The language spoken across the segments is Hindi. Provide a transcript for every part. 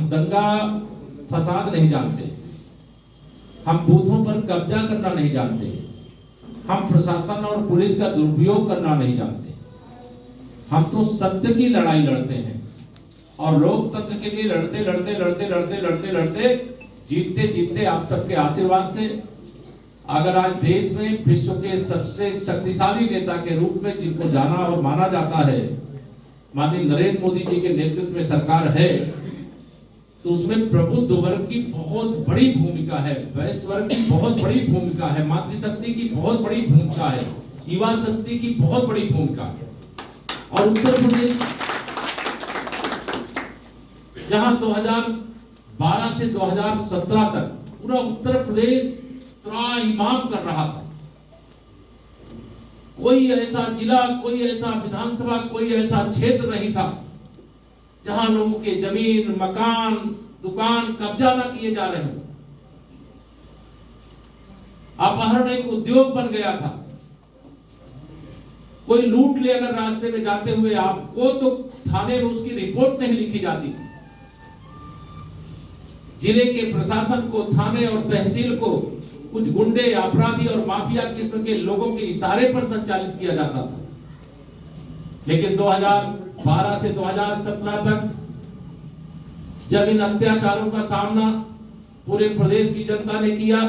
हम दंगा फसाद नहीं जानते, हम बूथों पर कब्जा करना नहीं जानते, हम प्रशासन और पुलिस का दुरुपयोग करना नहीं जानते। हम तो सत्य की लड़ाई लड़ते हैं और लोकतंत्र के लिए लड़ते जीतते आप सबके आशीर्वाद से अगर आज देश में विश्व के सबसे शक्तिशाली नेता के रूप में जिनको जाना और माना जाता है माननीय नरेंद्र मोदी जी के नेतृत्व में सरकार है, तो उसमें प्रबुद्ध वर्ग की बहुत बड़ी भूमिका है, वयस्क वर्ग की बहुत बड़ी भूमिका है, मातृशक्ति की बहुत बड़ी भूमिका है, युवा शक्ति की बहुत बड़ी भूमिका है। और उत्तर प्रदेश जहां 2012 से 2017 तक पूरा उत्तर प्रदेश त्राहिमाम कर रहा था, कोई ऐसा जिला, कोई ऐसा विधानसभा, कोई ऐसा क्षेत्र नहीं था जहां लोगों के जमीन, मकान, दुकान कब्जा न किए जा रहे हो। अपहरण एक उद्योग बन गया था, कोई लूट ले अगर रास्ते में जाते हुए आपको तो थाने में उसकी रिपोर्ट नहीं लिखी जाती थी। जिले के प्रशासन को, थाने और तहसील को कुछ गुंडे, अपराधी और माफिया किस्म के लोगों के इशारे पर संचालित किया जाता था। लेकिन 2012 से 2017 तक जब इन अत्याचारों का सामना पूरे प्रदेश की जनता ने किया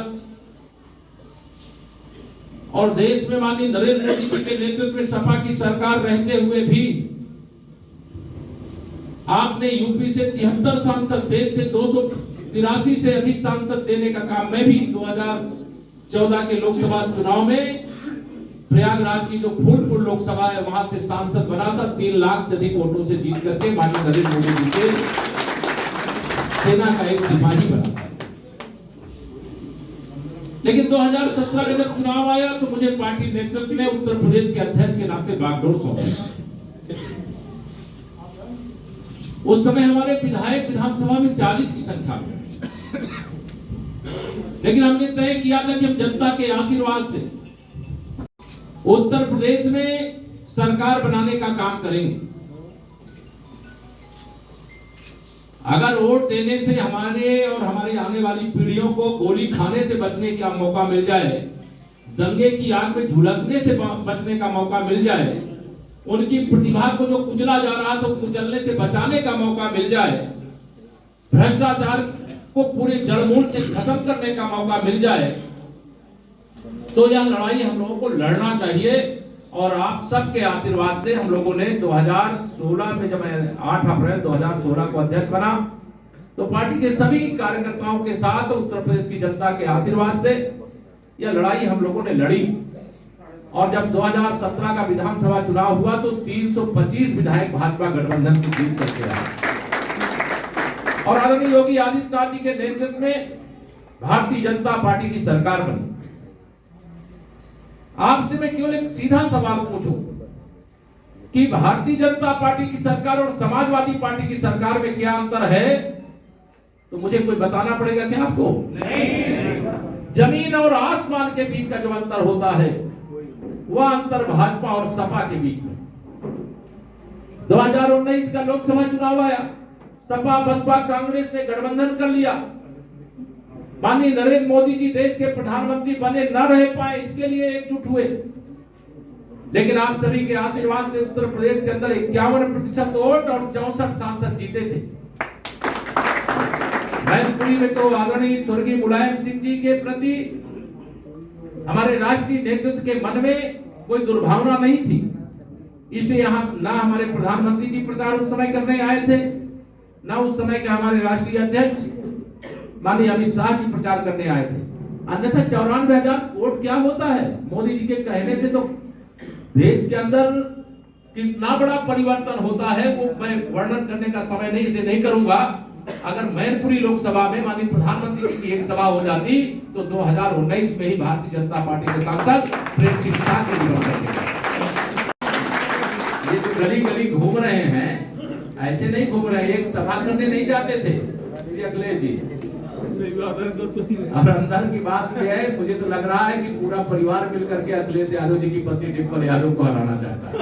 और देश में माननीय नरेंद्र मोदी जी के नेतृत्व में सपा की सरकार रहते हुए भी आपने यूपी से 73 सांसद, देश से 283 से अधिक सांसद देने का काम मैं भी 2014 के लोकसभा चुनाव में प्रयागराज की जो फूलपुर लोकसभा है वहां से सांसद बना था, 3 लाख से अधिक वोटों से जीत करके माननीय नरेंद्र मोदी जी के सेना का एक सिपाही बना। लेकिन 2017 का जब चुनाव आया तो मुझे पार्टी नेतृत्व ने उत्तर प्रदेश के अध्यक्ष के नाते बागडोर सौंपा। उस समय हमारे विधायक विधानसभा में 40 की संख्या में, लेकिन हमने तय किया था कि हम जनता के आशीर्वाद से उत्तर प्रदेश में सरकार बनाने का काम करेंगे। अगर वोट देने से हमारे और हमारी आने वाली पीढ़ियों को गोली खाने से बचने का मौका मिल जाए, दंगे की आग में झुलसने से बचने का मौका मिल जाए, उनकी प्रतिभा को जो कुचला जा रहा था कुचलने से बचाने का मौका मिल जाए, भ्रष्टाचार को पूरे जड़मूल से खत्म करने का मौका मिल जाए, तो यह लड़ाई हम लोगों को लड़ना चाहिए। और आप सबके आशीर्वाद से हम लोगों ने 2016 में, जब मैं 8 अप्रैल 2016 को अध्यक्ष बना, तो पार्टी के सभी कार्यकर्ताओं के साथ उत्तर प्रदेश की जनता के आशीर्वाद से यह लड़ाई हम लोगों ने लड़ी। और जब 2017 का विधानसभा चुनाव हुआ तो 325 विधायक भाजपा गठबंधन की जीत करके आए और आदरणीय योगी आदित्यनाथ जी के नेतृत्व में भारतीय जनता पार्टी की सरकार बनी। आपसे मैं केवल एक सीधा सवाल पूछूं कि भारतीय जनता पार्टी की सरकार और समाजवादी पार्टी की सरकार में क्या अंतर है, तो मुझे कोई बताना पड़ेगा क्या आपको? नहीं। जमीन और आसमान के बीच का जो अंतर होता है वह अंतर भाजपा और सपा के बीच में। 2019 का लोकसभा चुनाव आया, सपा बसपा कांग्रेस ने गठबंधन कर लिया। माननीय नरेंद्र मोदी जी देश के प्रधानमंत्री बने न रह पाए, इसके लिए एकजुट हुए। लेकिन आप सभी के आशीर्वाद से उत्तर प्रदेश के अंदर 51% वोट और 64 सांसद जीते थे। मैनपुरी में तो आदरणीय स्वर्गीय मुलायम सिंह जी के प्रति हमारे राष्ट्रीय नेतृत्व के मन में कोई दुर्भावना नहीं थी, इसलिए यहाँ ना हमारे प्रधानमंत्री जी प्रचार उस समय करने आए थे, ना उस समय के हमारे राष्ट्रीय अध्यक्ष माननीय अमित शाह जी प्रचार करने आए थे। अन्यथा 94,000 वोट क्या होता है? मोदी जी के कहने से तो देश के अंदर कितना बड़ा परिवर्तन होता है वो मैं वर्णन करने का समय नहीं, इसलिए नहीं करूंगा। अगर मैनपुरी लोकसभा में माननीय प्रधानमंत्री की एक सभा हो जाती तो 2019 में ही भारतीय जनता पार्टी के सांसद प्रेम सिंह शाह के निधन करके, ये जो गली गली घूम रहे हैं ऐसे नहीं घूम रहे, एक सभा करने नहीं जाते थे अखिलेश जी। और अंदर की बात यह है, मुझे तो लग रहा है कि पूरा परिवार मिलकर के अखिलेश यादव जी की पत्नी डिम्पल यादव को हराना चाहता है,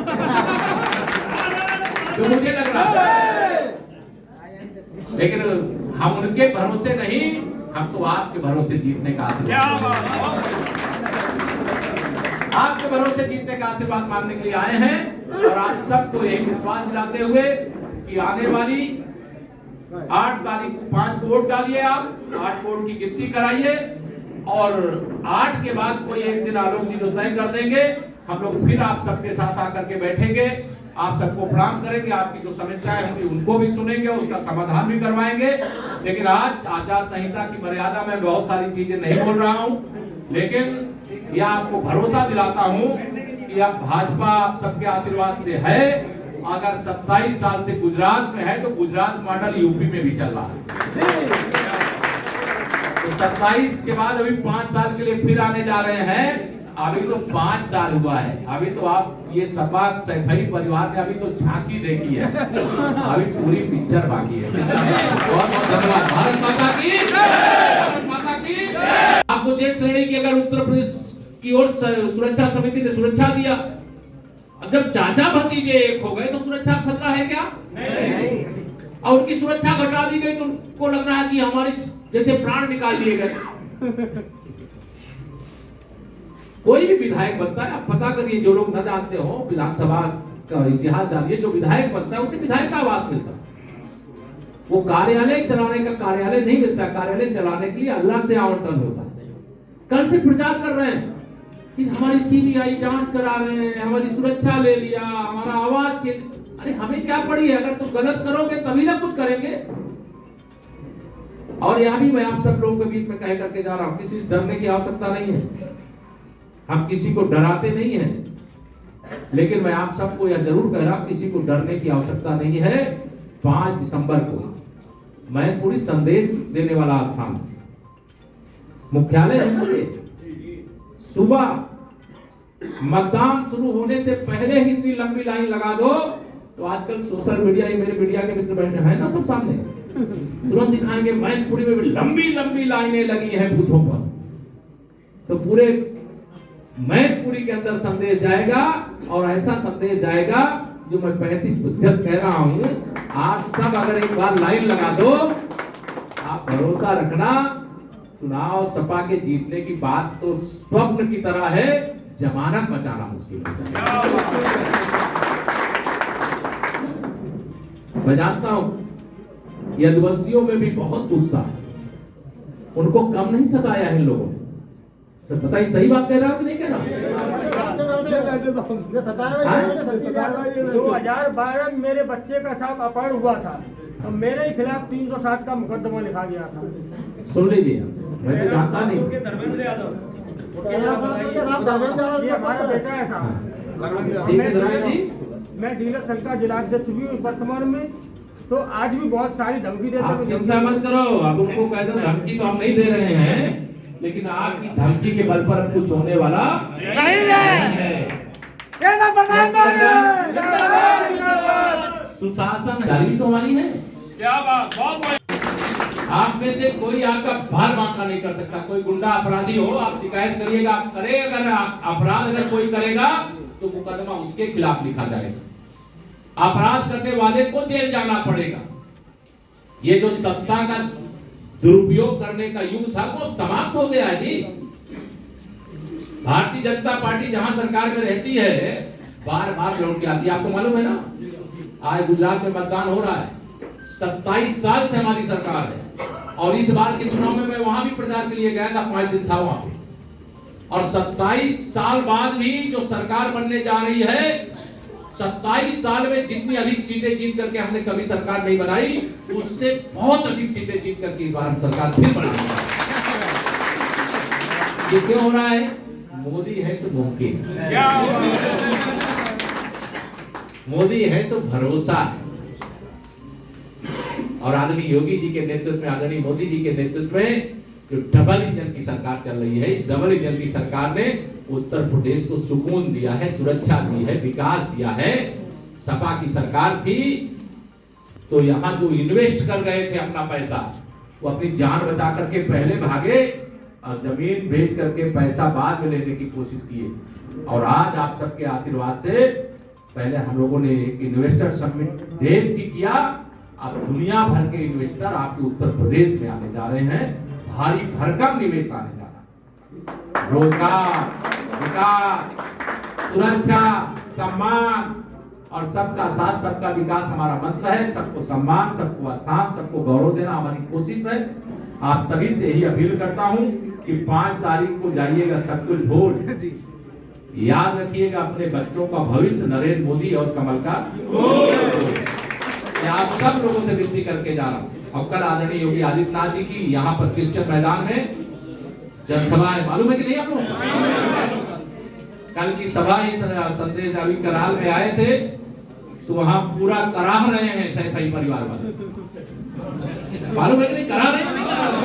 तो मुझे लग रहा है। लेकिन हम उनके भरोसे नहीं, हम तो आपके भरोसे जीतने का आशीर्वाद, आपके भरोसे जीतने का आशीर्वाद मांगने के लिए आए हैं। और आप सबको यही विश्वास दिलाते हुए कि आने वाली 8 तारीख को 5 वोट डालिए, आप 8 वोट की गिनती कराइए और 8 के बाद कोई एक दिन आलोक जी जो तय कर देंगे, हम लोग फिर आप सबके साथ आकर के बैठेंगे, आप सबको प्रणाम करेंगे, आपकी जो समस्याएं होंगी उनको भी सुनेंगे, उसका समाधान भी करवाएंगे। लेकिन आज आचार संहिता की मर्यादा में बहुत सारी चीजें नहीं बोल रहा हूं, लेकिन यह आपको भरोसा दिलाता हूं कि अब भाजपा आप सबके आशीर्वाद से है। अगर 27 साल से गुजरात में है तो गुजरात मॉडल यूपी में भी चल रहा है। तो 27 के बाद अभी 5 साल के लिए फिर आने जा रहे हैं। अभी तो 5 साल हुआ है, अभी तो आप ये सपा सैफई परिवार ने अभी तो झांकी देखी है, अभी पूरी पिक्चर बाकी है। बहुत बहुत धन्यवाद। भारत माता की, भारत माता की। आपको जेड श्रेणी की अगर उत्तर प्रदेश की ओर सुरक्षा समिति ने सुरक्षा दिया, अब जब चाचा भतीजे एक हो गए तो सुरक्षा खतरा है क्या? नहीं। और उनकी सुरक्षा घटा दी गई तो उनको लग रहा है कि हमारे जैसे प्राण निकाल दिए गए। कोई भी विधायक बनता है, आप पता करिए, जो लोग न जानते हो विधानसभा का इतिहास जानिए, जो विधायक बनता है उसे विधायक का आवास मिलता है। वो कार्यालय चलाने का कार्यालय नहीं मिलता, कार्यालय चलाने के लिए अलग से आवंटन होता है। कल से प्रचार कर रहे हैं कि हमारी सीबीआई जांच करा रहे हैं, हमारी सुरक्षा ले लिया, हमारा आवास। अरे हमें क्या पड़ी है, अगर तुम गलत करोगे तभी ना कुछ करेंगे। और यह भी मैं आप सब लोगों के बीच में कह करके जा रहा हूं, किसी से डरने की आवश्यकता नहीं है, हम किसी को डराते नहीं हैं। लेकिन मैं आप सबको यह जरूर कह रहा हूं, किसी को डरने की आवश्यकता नहीं है। 5 दिसंबर को मैनपुरी संदेश देने वाला स्थान मुख्यालय है। सुबह मतदान शुरू होने से पहले ही इतनी लंबी लाइन लगा दो तो आजकल सोशल मीडिया, ये मेरे मीडिया के मित्र बैठे हैं ना सब सामने, तुरंत दिखाएंगे मैनपुरी में लंबी लंबी लाइनें लगी हैं बूथों पर। तो पूरे मैनपुरी के अंदर संदेश जाएगा और ऐसा संदेश जाएगा जो मैं 35% कह रहा हूं। आप सब अगर एक बार लाइन लगा दो, आप भरोसा रखना, चुनाव सपा के जीतने की बात तो स्वप्न की तरह है, जमानत बचाना मुश्किल हो जाएगा। मैं जानता हूं यदुवंशियों में भी बहुत गुस्सा है, उनको कम नहीं सताया है इन लोगों ने। पता ही सही बात कह रहा हूं कि नहीं कह रहा हूं? 2012 में मेरे बच्चे का साथ अपहरण हुआ था तो मेरे ही खिलाफ 307 का मुकदमा लिखा गया था। सुन लीजिए, मैं तो जानता नहीं। ये हमारा बेटा है साहब। मैं डीलर संघ का जिलाध्यक्ष भी हूँ वर्तमान में। तो आज भी बहुत सारी धमकी देते हैं। चिंता मत करो, अब उनको कैसे धमकी तो हम नहीं दे रहे हैं, लेकिन आपकी धमकी के बल पर कुछ होने वाला नहीं है। सुशासन जारी तो हमारी है। क्या बात, बहुत आप में से कोई आपका भार बांका नहीं कर सकता। कोई गुंडा अपराधी हो, आप शिकायत करिएगा, आप करें, अगर अपराध अगर कोई करेगा तो मुकदमा उसके खिलाफ लिखा जाएगा। अपराध करने वाले को जेल जाना पड़ेगा। ये जो सत्ता का दुरुपयोग करने का युग था वो समाप्त हो गया जी। भारतीय जनता पार्टी जहां सरकार में रहती है बार बार लौट के आती है। आपको मालूम है ना, आज गुजरात में मतदान हो रहा है, 27 साल से हमारी सरकार है। और इस बार के चुनाव में मैं वहां भी प्रचार के लिए गया था, 5 दिन था वहां पे। और 27 साल बाद भी जो सरकार बनने जा रही है, 27 साल में जितनी अधिक सीटें जीत करके हमने कभी सरकार नहीं बनाई, उससे बहुत अधिक सीटें जीत करके इस बार हम सरकार फिर बनाएंगे। ये क्यों हो रहा है? मोदी है तो मुमकिन, मोदी है तो भरोसा है। और आदरणीय योगी जी के नेतृत्व में, आदरणीय मोदी जी के नेतृत्व में जो डबल इंजन की सरकार चल रही है, इस डबल इंजन की सरकार ने उत्तर प्रदेश को सुकून दिया है, सुरक्षा दी है, विकास दिया है। सपा की सरकार थी तो यहाँ जो इन्वेस्ट कर गए थे अपना पैसा, वो अपनी जान बचा करके पहले भागे और जमीन बेच करके पैसा बाद में लेने की कोशिश किए। और आज आप सबके आशीर्वाद से पहले हम लोगों ने एक इन्वेस्टर समिट देश की किया, अब दुनिया भर के इन्वेस्टर आपके उत्तर प्रदेश में आने जा रहे हैं, भारी भरकम निवेश आने जा रहा है। रोजगार, विकास, सुरक्षा, सम्मान और सबका साथ सबका विकास हमारा मंत्र है। सबको सम्मान, सबको स्थान, सबको गौरव देना हमारी कोशिश है। आप सभी से यही अपील करता हूं कि 5 तारीख को जाइएगा सब कुछ वोट, याद रखिएगा अपने बच्चों का भविष्य नरेंद्र मोदी और कमल का। आप सब लोगों से विनती करके जा रहा हूं। और कल आदरणीय योगी आदित्यनाथ जी की यहाँ पर क्रिश्चियन मैदान में जनसभा है, मालूम है कि नहीं आप लोगों? कल की सभा इस संदेश अभी कराल में आए थे तो वहां पूरा कराह रहे हैं सैफई परिवार वाले, मालूम है कि नहीं? करा रहे हैं, नहीं करा रहे?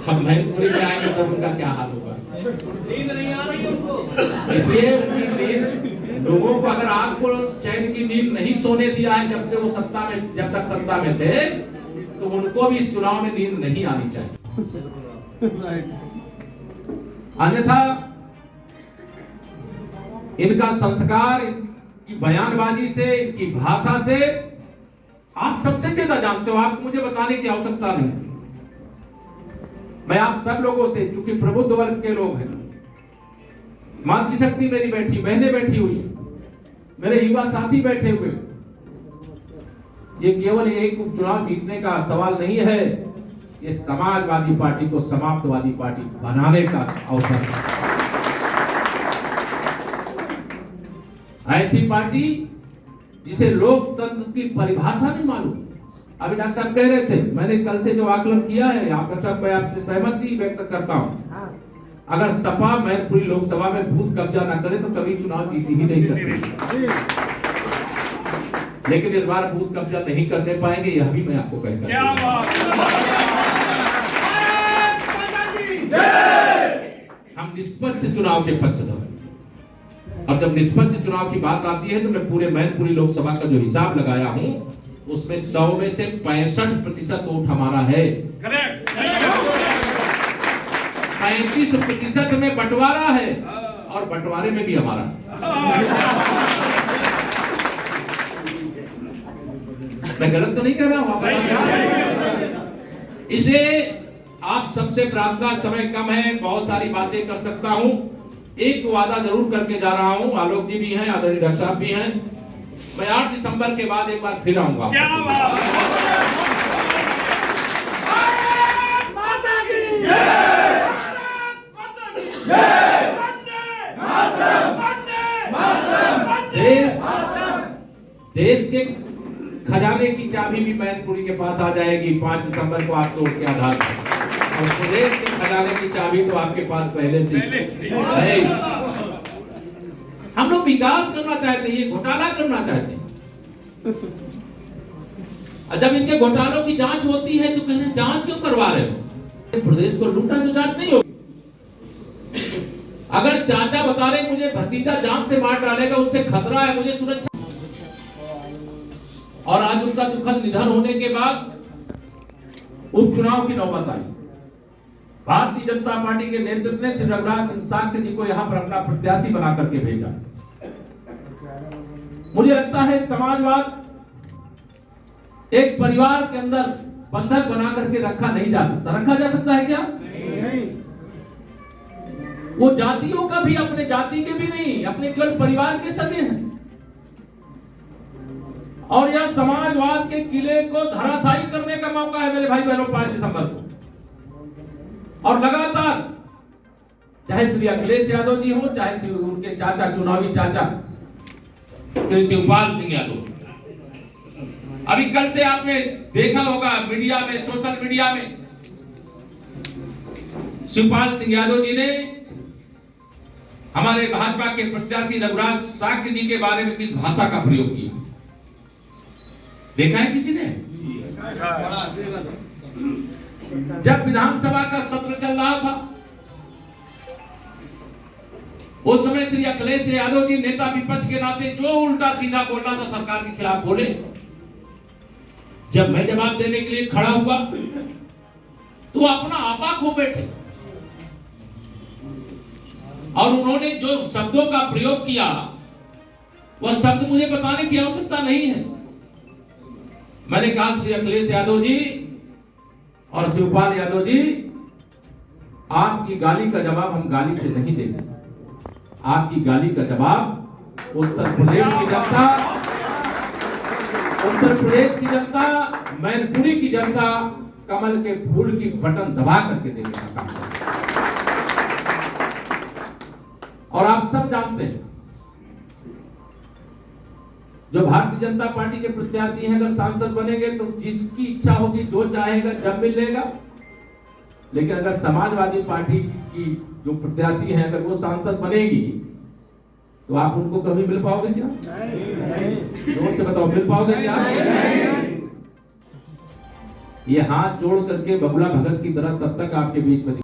हम मैनपुरी में आएंगे तब उनका क्या हाल होगा? नींद नहीं आ रही उनको। इसलिए नींद लोगों को, अगर आपको चैन की नींद नहीं सोने दिया है जब से वो सत्ता में, जब तक सत्ता में थे, तो उनको भी इस चुनाव में नींद नहीं आनी चाहिए। अन्यथा इनका संस्कार, इनकी बयानबाजी से, इनकी भाषा से आप सबसे ज्यादा जानते हो, आपको मुझे बताने की आवश्यकता नहीं। मैं आप सब लोगों से, क्योंकि प्रबुद्ध वर्ग के लोग हैं, मातृशक्ति मेरी बैठी, बहनें बैठी हुई, मेरे युवा साथी बैठे हुए, ये केवल एक उपचुनाव जीतने का सवाल नहीं है, ये समाजवादी पार्टी को समाप्तवादी पार्टी बनाने का अवसर है। ऐसी पार्टी जिसे लोकतंत्र की परिभाषा नहीं मालूम। अभी डॉक्टर साहब कह रहे थे, मैंने कल से जो आकलन किया है, डॉक्टर साहब मैं आपसे सहमति व्यक्त करता हूं। अगर सपा मैनपुरी लोकसभा में बूथ कब्जा ना करे तो कभी चुनाव जीत ही नहीं सकती। लेकिन इस बार बूथ कब्जा नहीं करने पाएंगे, यह भी मैं आपको कहता हूं। हम निष्पक्ष चुनाव के पक्षधर हैं। अब जब निष्पक्ष चुनाव की बात आती है तो मैं पूरे मैनपुरी लोकसभा का जो हिसाब लगाया हूं उसमें 100 में से 65% वोट हमारा है। 35% में बंटवारा है और बंटवारे में भी हमारा। मैं गलत तो नहीं कह रहा हूं? इसे आप सबसे प्रार्थना, समय कम है, बहुत सारी बातें कर सकता हूं। एक वादा जरूर करके जा रहा हूं, आलोक जी भी हैं, आदरणीय डॉक्टर साहब भी हैं, मैं 8 दिसंबर के बाद एक बार फिर आऊंगा। देश के खजाने की चाबी भी मैनपुरी के पास आ जाएगी 5 दिसंबर को आप वोट के आधार पर, और प्रदेश के खजाने की चाबी तो आपके पास पहले से है। हम लोग विकास करना चाहते हैं, ये घोटाला करना चाहते हैं। जब इनके घोटालों की जांच होती है तो कहते हैं जांच क्यों करवा रहे हो? प्रदेश को लूटा तो जांच नहीं होगी। अगर चाचा बता रहे मुझे भतीजा जांच से मार डालेगा, उससे खतरा है मुझे सुरक्षा। और आज उनका दुखद निधन होने के बाद उपचुनाव की नौबत आई। भारतीय जनता पार्टी के नेतृत्व ने श्री रघुराज सिंह साक्य जी को यहां पर अपना प्रत्याशी बना करके भेजा। मुझे लगता है समाजवाद एक परिवार के अंदर बंधक बना करके रखा नहीं जा सकता। रखा जा सकता है क्या? नहीं। वो जातियों का भी, अपने जाति के भी नहीं, अपने केवल परिवार के सगे हैं। और यह समाजवाद के किले को धराशायी करने का मौका है मेरे भाई बहनों 5 दिसंबर को। और लगातार चाहे श्री अखिलेश यादव जी हो, चाहे उनके चाचा, चुनावी चाचा श्री शिवपाल सिंह यादव, अभी कल से आपने देखा होगा मीडिया में, सोशल मीडिया में, शिवपाल सिंह यादव जी ने हमारे भाजपा के प्रत्याशी रघुराज साक्य जी के बारे में किस भाषा का प्रयोग किया, देखा है किसी ने? जब विधानसभा का सत्र चल रहा था उस समय श्री अखिलेश यादव जी नेता विपक्ष के नाते जो उल्टा सीधा बोलना था सरकार के खिलाफ बोले। जब मैं जवाब देने के लिए खड़ा हुआ तो अपना आपा खो बैठे और उन्होंने जो शब्दों का प्रयोग किया वह शब्द मुझे बताने की आवश्यकता नहीं है। मैंने कहा श्री अखिलेश यादव जी और शिवपाल यादव जी, आपकी गाली का जवाब हम गाली से नहीं देंगे। आपकी गाली का जवाब उत्तर प्रदेश की जनता, उत्तर प्रदेश की जनता, मैनपुरी की जनता कमल के फूल की बटन दबा करके देने का काम करेगी। और आप सब जानते हैं, जो भारतीय जनता पार्टी के प्रत्याशी हैं अगर सांसद बनेंगे तो जिसकी इच्छा होगी, जो चाहेगा जब मिल लेगा। लेकिन अगर समाजवादी पार्टी की जो प्रत्याशी हैं अगर वो सांसद बनेगी तो आप उनको कभी मिल पाओगे क्या? जोर से बताओ, मिल पाओगे क्या? ये हाथ जोड़ करके बगुला भगत की तरह तब तक आपके बीच में